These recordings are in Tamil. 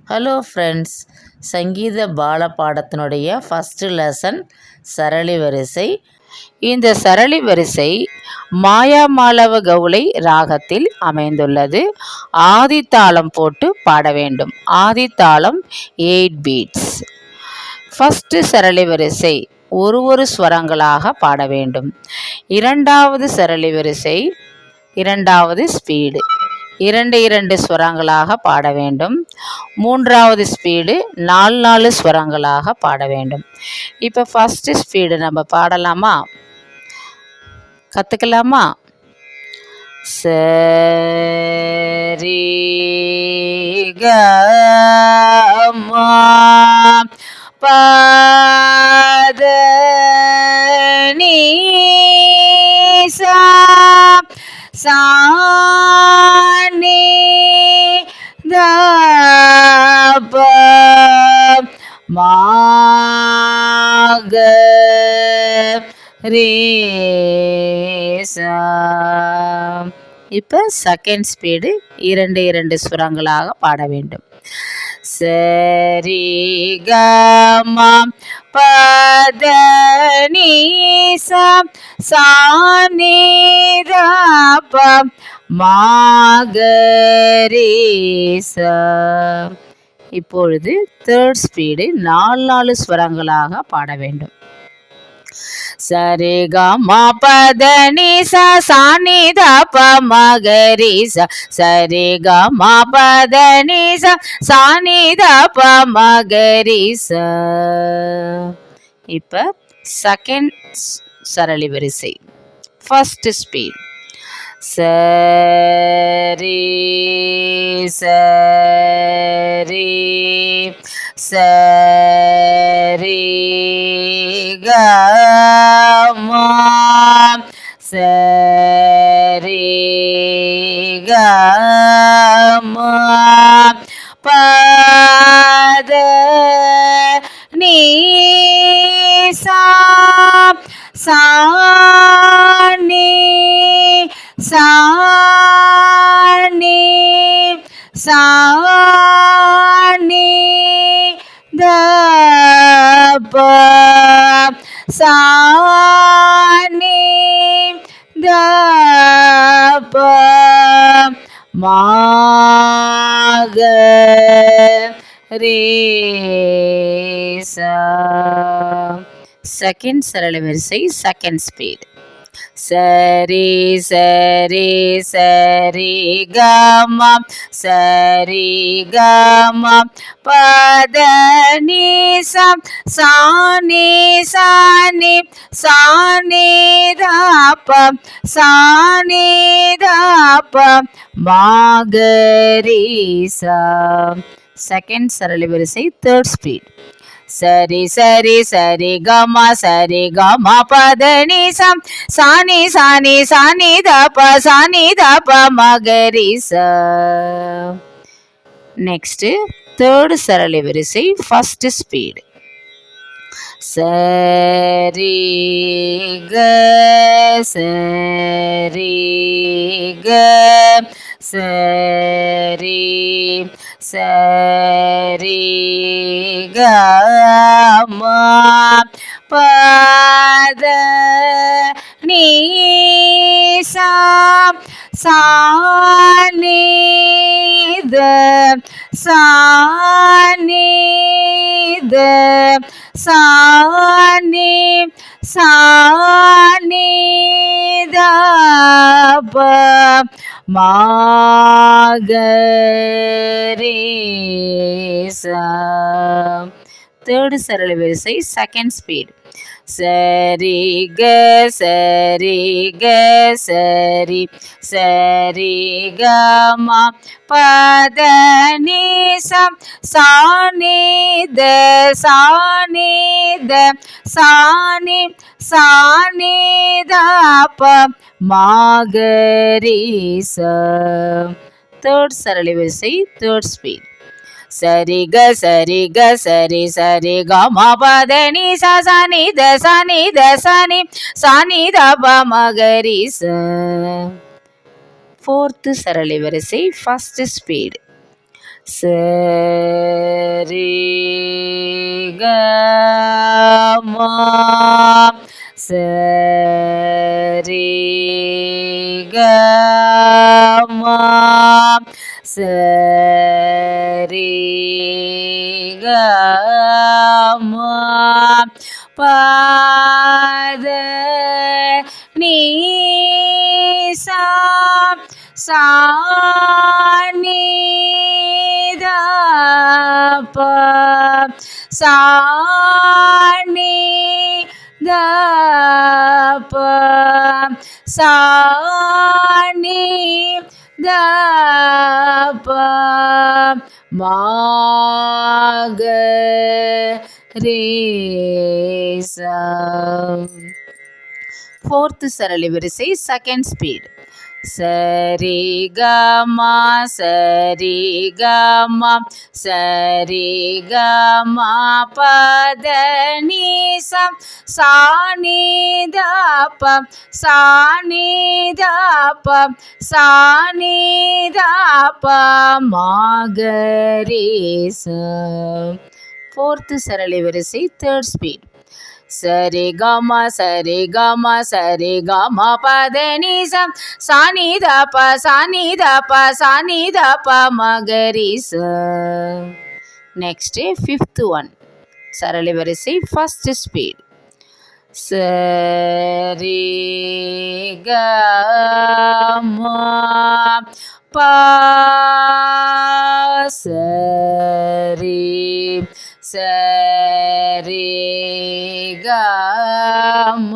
ஹலோ ஃப்ரெண்ட்ஸ், சங்கீத பால பாடத்தினுடைய ஃபஸ்ட்டு லெசன் சரளி வரிசை. இந்த சரளி வரிசை மாயாமாலவ கவுளை ராகத்தில் அமைந்துள்ளது. ஆதித்தாளம் போட்டு பாட வேண்டும். ஆதித்தாளம் 8 பீட்ஸ். ஃபஸ்ட்டு சரளி வரிசை ஒரு ஸ்வரங்களாக பாட வேண்டும். இரண்டாவது சரளி வரிசை இரண்டாவது ஸ்பீடு 2 ஸ்வரங்களாக பாட வேண்டும். மூன்றாவது ஸ்பீடு 4 ஸ்வரங்களாக பாட வேண்டும். இப்போ ஃபஸ்ட்டு ஸ்பீடு நம்ம பாடலாமா, கற்றுக்கலாமா? சரி க ம ப த நீ சா சா நீ த ப மா க ரே சா. இப்போ செகண்ட் ஸ்பீடு 2 ஸ்வரங்களாக பாட வேண்டும். சரி க ம ப த நீ சா சா நீ த ப மா க ரே சா. இப்பொழுது தேர்ட் ஸ்பீடு 4 ஸ்வரங்களாக பாட வேண்டும். சரி க ம ப த நீ சா சா நீ த ப ம க ரே சா. சரி க ம ப த நீ சா சா நீ த ப ம க ரே சா. இப்போ செகண்ட் சரளி வரிசை ஃபர்ஸ்ட் ஸ்பீட். சரி சரி சரி க ம சரி க ம ப த நீ சா சா நீ சா நீ சா நீ த ப சா நீ த ப மா க ரே சா. செகண்ட் சரள வரிசை செகண்ட் ஸ்பீட். சரி சரி சரி க ம சரி க ம ப த நீ சா சா நீ சா நீ சா நீ த ப சா நீ த ப மா க ரே சா. செகண்ட் சரளி வரிசை தேர்ட் ஸ்பீட். சரி சரி சரி க ம சரி க ம ப த நீ சா சா நீ சா நீ சா நீ த ப சா நீ த ப ம க ரே சா. நெக்ஸ்ட் தேர்ட் சரளி வரிசை ஃபர்ஸ்ட் ஸ்பீட். சரி க சரி க சரி சரி க ம ப த நீ சா சா நீ த சா நீ த சா நீ சா நீ த ப மா க ரே சா. தேர்ட் சரளி வரிசை செகண்ட் ஸ்பீட். சரி க சரி க சரி சரி க ம ப த நீ சா சா நீ த சா நீ த சா நீ சா நீ த ப மா க ரே சா. தேர்ட் சரளி வரிசை தேர்ட் ஸ்பீட். சரி க சரி க சரி சரி க ம ப த நீ சா சா நீ த சா நீ த சா நீ சா நீ த ப ம க ரே சா. ஃபோர்த்து சரளி வரிசை ஃபர்ஸ்ட் ஸ்பீட். சரி க மா சரி க மா சரி க மா பத நீ சா சா நீ த ப சா நீ த ப சா நீ த ப மா க ரே சா. ஃபோர்த்து சரளி வரிசை செகண்ட் ஸ்பீட். சரி க மா சரி க மா சரி க மா பத நீ சா சா நீ த ப சா நீ த ப சா நீ த ப மா க ரே சா. ஃபோர்த்து சரளி வரிசை தேர்ட் ஸ்பீட். சரி க ம சரி க ம சரி க ம பத நீ சா சா நீ த ப சா நீ த ப சா நீ த ப ம க ரே சா. நெக்ஸ்ட் ஃபிஃப்த் ஒன் சரளி வரிசை ஃபர்ஸ்ட் ஸ்பீட். சரி க ம ப சரி சரி க ம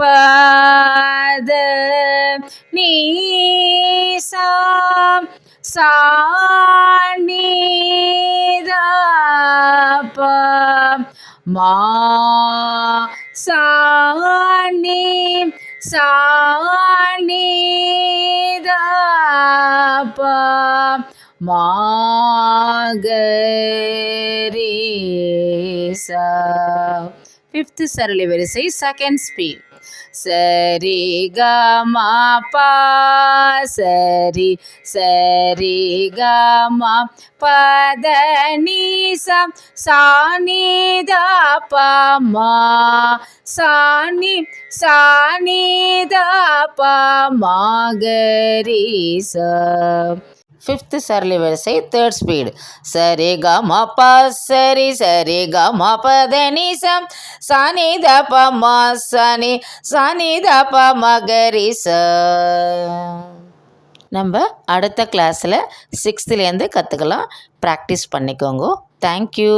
பத நீ சா சா நீ த ப மா சா நீ த ப மா க ரே சா. ஃபிஃப்த் சரளி வரிசை செகண்ட் ஸ்பீட். சரி க ம ப சரி சரி க ம பத நீ சா சா நீ த ப மா சா நீ த ப மா க ரே சா. ஃபிஃப்த் சரளி வரிசை தேர்ட் ஸ்பீட். சரி க ம ப சரி சரி க ம பத நீ சா சா நீ த ப மா சா நீ த ப ம க ரே சா. நம்ம அடுத்த கிளாஸில் 6th கற்றுக்கலாம். ப்ராக்டிஸ் பண்ணிக்கோங்க. தேங்க்யூ.